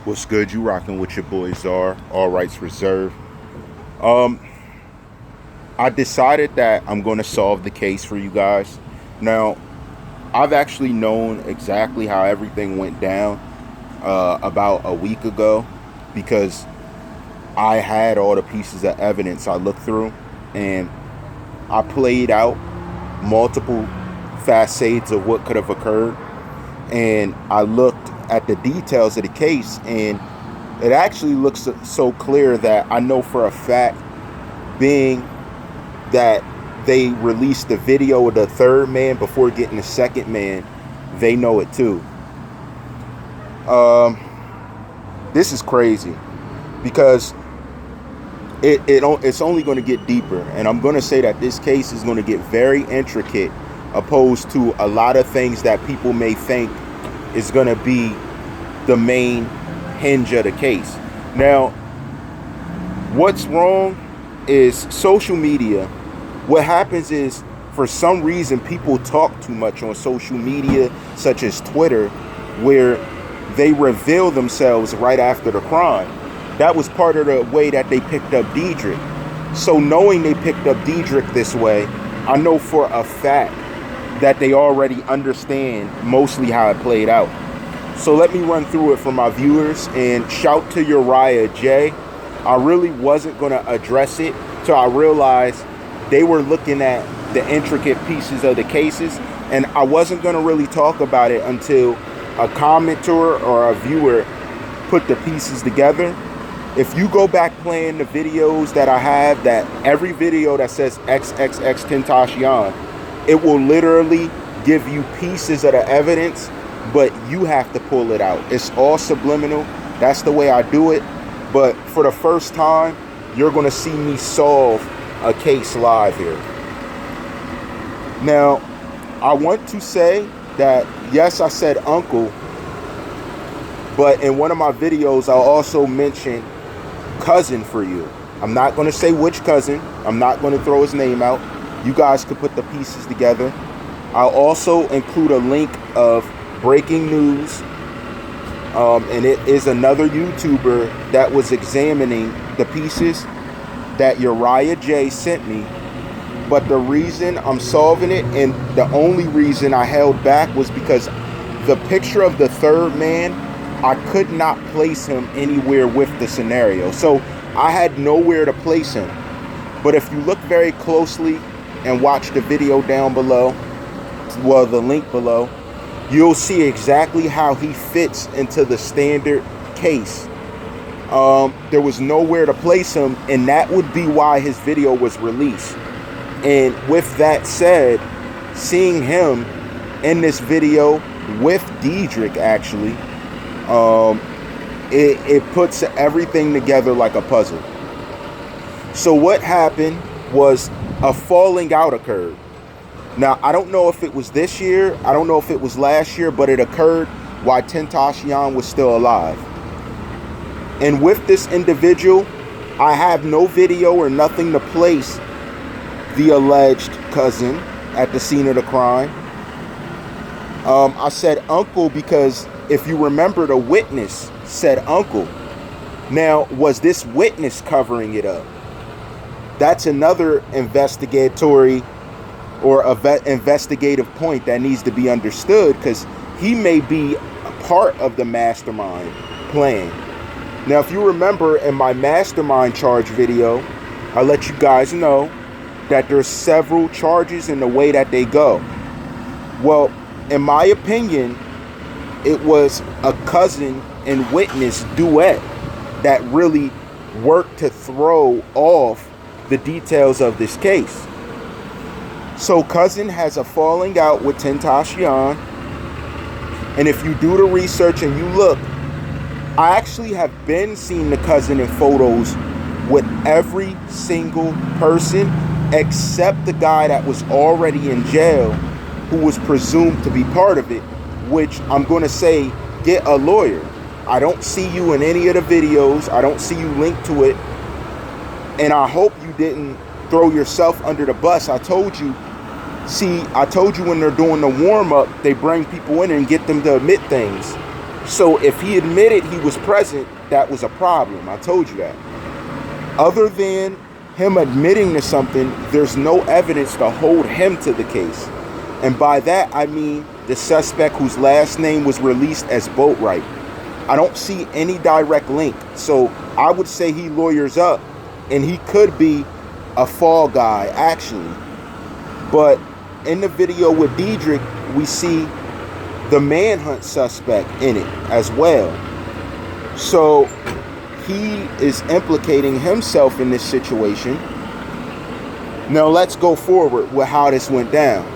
What's good? You rocking with your boy Czar, all rights reserved. I decided that I'm going to solve the case for you guys. Now, I've actually known exactly how everything went down about a week ago because I had all the pieces of evidence I looked through and I played out multiple facets of what could have occurred, and I looked at the details of the case, and it actually looks so clear that I know for a fact, being that they released the video of the third man before getting the second man, they know it too. This is crazy because it's only going to get deeper, and I'm going to say that this case is going to get very intricate opposed to a lot of things that people may think is going to be the main hinge of the case. Now, what's wrong is social media. What happens is, for some reason, people talk too much on social media, such as Twitter, where they reveal themselves right after the crime. That was part of the way that they picked up Diedrich. So knowing they picked up Diedrich this way, I know for a fact that they already understand mostly how it played out. So let me run through it for my viewers, and shout to Uriah J. I really wasn't going to address it till I realized they were looking at the intricate pieces of the cases, and I wasn't going to really talk about it until a commenter or a viewer put the pieces together. If you go back playing the videos that I have, that every video that says XxXTentacion, it will literally give you pieces of the evidence, but you have to pull it out. It's all subliminal. That's the way I do it. But for the first time, you're going to see me solve a case live here. Now, I want to say that, yes, I said uncle, but in one of my videos, I'll also mention cousin for you. I'm not going to say which cousin. I'm not going to throw his name out. You guys could put the pieces together. I'll also include a link of breaking news, and it is another YouTuber that was examining the pieces that Uriah J sent me. But the reason I'm solving it, and the only reason I held back, was because the picture of the third man, I could not place him anywhere with the scenario. So I had nowhere to place him. But if you look very closely and watch the video down below, well, the link below, you'll see exactly how he fits into the standard case. There was nowhere to place him, and that would be why his video was released. And with that said, seeing him in this video with Diedrich, actually, it puts everything together like a puzzle. So what happened was a falling out occurred. Now, I don't know if it was this year, I don't know if it was last year, but it occurred while Tentacion was still alive. And with this individual, I have no video or nothing to place the alleged cousin at the scene of the crime. I said uncle because if you remember, the witness said uncle. Now, was this witness covering it up? That's another investigatory or investigative point that needs to be understood, because he may be a part of the mastermind plan. Now, if you remember in my mastermind charge video, I let you guys know that there's several charges in the way that they go. Well, in my opinion, it was a cousin and witness duet that really worked to throw off the details of this case. So cousin has a falling out with Tentacion, and if you do the research and you look, I actually have been seeing the cousin in photos with every single person except the guy that was already in jail, who was presumed to be part of it, which I'm going to say, get a lawyer. I don't see you in any of the videos. I don't see you linked to it. And I hope you didn't throw yourself under the bus. I told you when they're doing the warm-up, they bring people in and get them to admit things. So if he admitted he was present, that was a problem. I told you that. Other than him admitting to something, there's no evidence to hold him to the case. And by that, I mean the suspect whose last name was released as Boatwright. I don't see any direct link. So I would say he lawyers up, and he could be a fall guy, actually. But in the video with Diedrich, we see the manhunt suspect in it as well. So he is implicating himself in this situation. Now let's go forward with how this went down.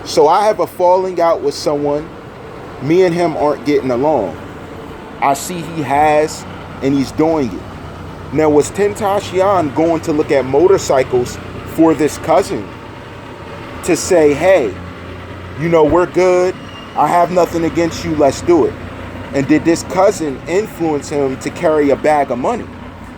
So I have a falling out with someone. Me and him aren't getting along. I see he has, and he's doing it. Now, was XxxTentacion going to look at motorcycles for this cousin to say, hey, you know, we're good. I have nothing against you. Let's do it. And did this cousin influence him to carry a bag of money?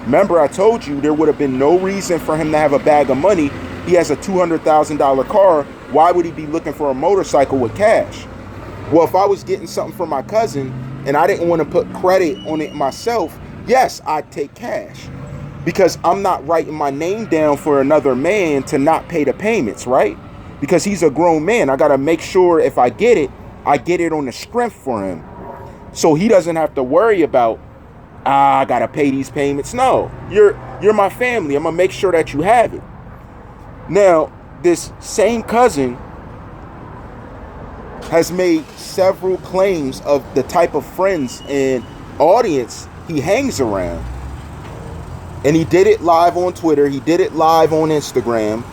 Remember, I told you there would have been no reason for him to have a bag of money. He has a $200,000 car. Why would he be looking for a motorcycle with cash? Well, if I was getting something from my cousin and I didn't want to put credit on it myself, yes, I'd take cash, because I'm not writing my name down for another man to not pay the payments, right? Because he's a grown man. I got to make sure if I get it on the strength for him. So he doesn't have to worry about, I got to pay these payments. No, you're my family. I'm going to make sure that you have it. Now, this same cousin has made several claims of the type of friends and audience he hangs around. And he did it live on Twitter. He did it live on Instagram.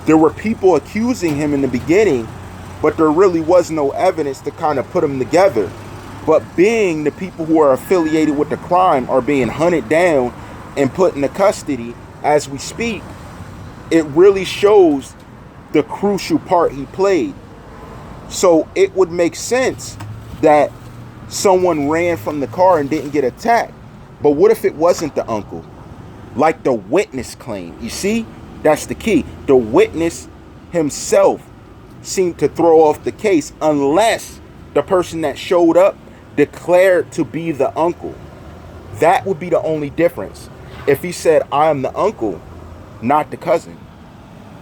There were people accusing him in the beginning, but there really was no evidence to kind of put them together. But being the people who are affiliated with the crime are being hunted down and put into custody as we speak, it really shows the crucial part he played. So it would make sense that someone ran from the car and didn't get attacked. But what if it wasn't the uncle? Like the witness claimed. You see, that's the key. The witness himself seemed to throw off the case unless the person that showed up declared to be the uncle. That would be the only difference. If he said, I am the uncle, not the cousin,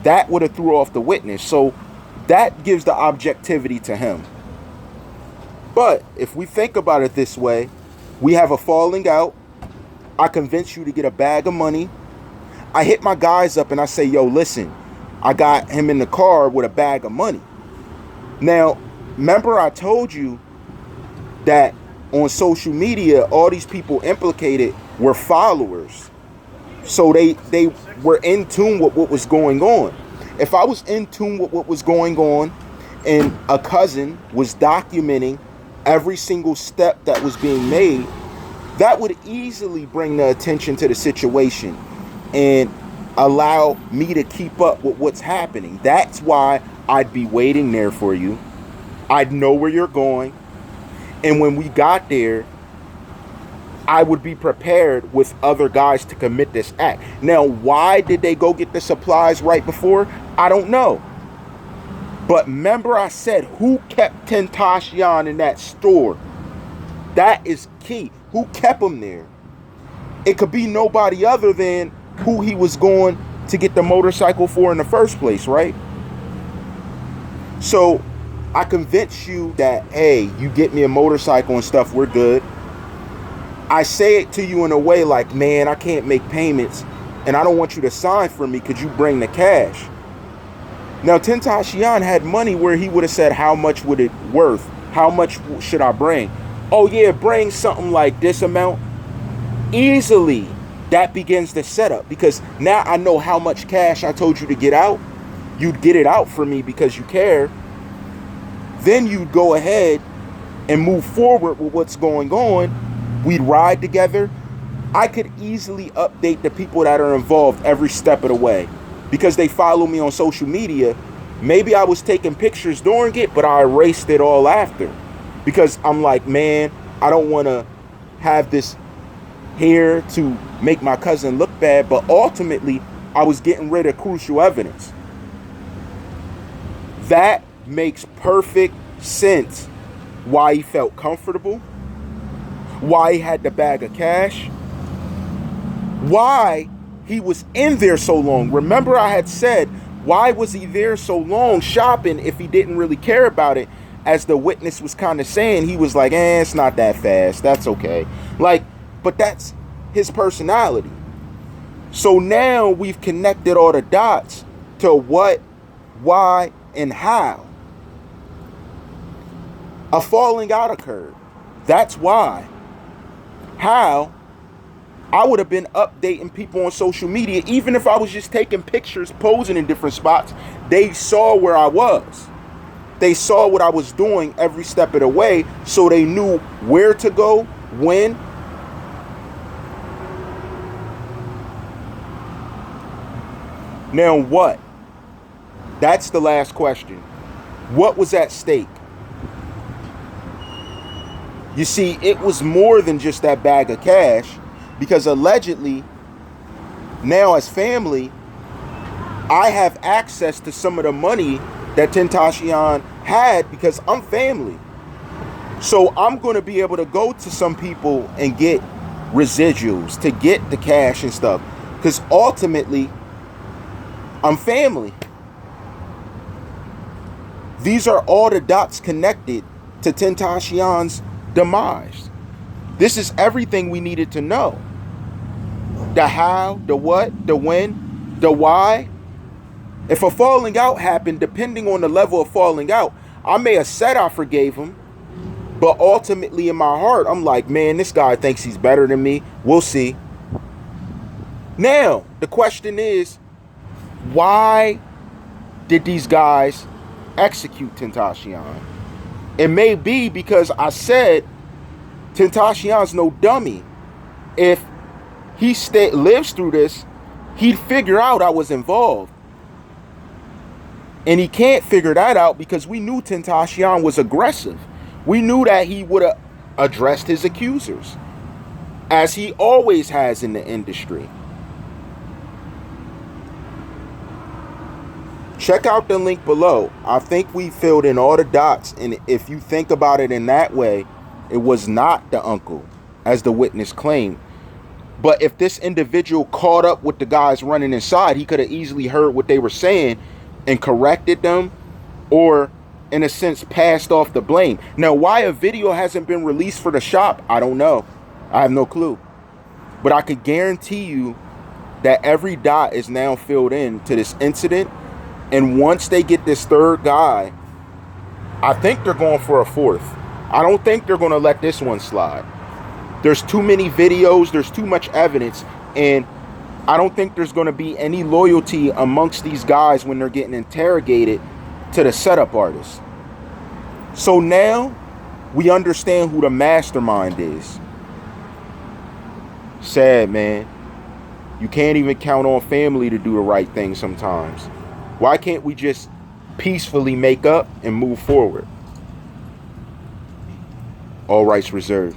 that would have threw off the witness. So that gives the objectivity to him. But if we think about it this way, we have a falling out. I convince you to get a bag of money. I hit my guys up and I say, yo, listen, I got him in the car with a bag of money. Now, remember I told you that on social media, all these people implicated were followers. So they were in tune with what was going on. If I was in tune with what was going on and a cousin was documenting every single step that was being made, that would easily bring the attention to the situation and allow me to keep up with what's happening. That's why I'd be waiting there for you. I'd know where you're going. And when we got there, I would be prepared with other guys to commit this act. Now, why did they go get the supplies right before? I don't know. But remember I said, who kept XxTentacion in that store? That is key. Who kept him there? It could be nobody other than who he was going to get the motorcycle for in the first place, right? So I convince you that, hey, you get me a motorcycle and stuff, we're good. I say it to you in a way like, man, I can't make payments and I don't want you to sign for me. Could you bring the cash? Now, XxTentacion had money where he would have said, how much would it worth? How much should I bring? Oh, yeah, bring something like this amount. Easily, that begins the setup, because now I know how much cash I told you to get out. You'd get it out for me because you care. Then you'd go ahead and move forward with what's going on. We'd ride together. I could easily update the people that are involved every step of the way because they follow me on social media. Maybe I was taking pictures during it, but I erased it all after because I'm like, man, I don't want to have this here to make my cousin look bad. But ultimately, I was getting rid of crucial evidence. That makes perfect sense why he felt comfortable why he had the bag of cash, why he was in there so long. Remember, I had said, why was he there so long shopping if he didn't really care about it? As the witness was kind of saying, he was like, it's not that fast. That's okay. Like, but that's his personality. So now we've connected all the dots to what, why, and how. A falling out occurred. That's why. How? I would have been updating people on social media. Even if I was just taking pictures, posing in different spots, they saw where I was. They saw what I was doing every step of the way, so they knew where to go, when. Now what? That's the last question. What was at stake? You see, it was more than just that bag of cash, because allegedly, now as family, I have access to some of the money that Tentacion had because I'm family. So I'm going to be able to go to some people and get residuals, to get the cash and stuff, because ultimately, I'm family. These are all the dots connected to Tentacion's demise. This is everything we needed to know. The how, the what, the when, the why. If a falling out happened, depending on the level of falling out, I may have said I forgave him, but ultimately in my heart, I'm like, man, this guy thinks he's better than me. We'll see. Now, the question is, why did these guys execute Tentacion? It may be because I said Tentacion's no dummy. If he lives through this, he'd figure out I was involved. And he can't figure that out because we knew Tentacion was aggressive. We knew that he would have addressed his accusers, as he always has in the industry. Check out the link below. I think we filled in all the dots, and if you think about it in that way, it was not the uncle, as the witness claimed. But if this individual caught up with the guys running inside, he could have easily heard what they were saying and corrected them, or in a sense passed off the blame. Now, why a video hasn't been released for the shop, I don't know. I have no clue. But I could guarantee you that every dot is now filled in to this incident. And once they get this third guy, I think they're going for a fourth. I don't think they're going to let this one slide. There's too many videos, there's too much evidence, and I don't think there's going to be any loyalty amongst these guys when they're getting interrogated to the setup artist. So now we understand who the mastermind is. Sad, man. You can't even count on family to do the right thing sometimes. Why can't we just peacefully make up and move forward? All rights reserved.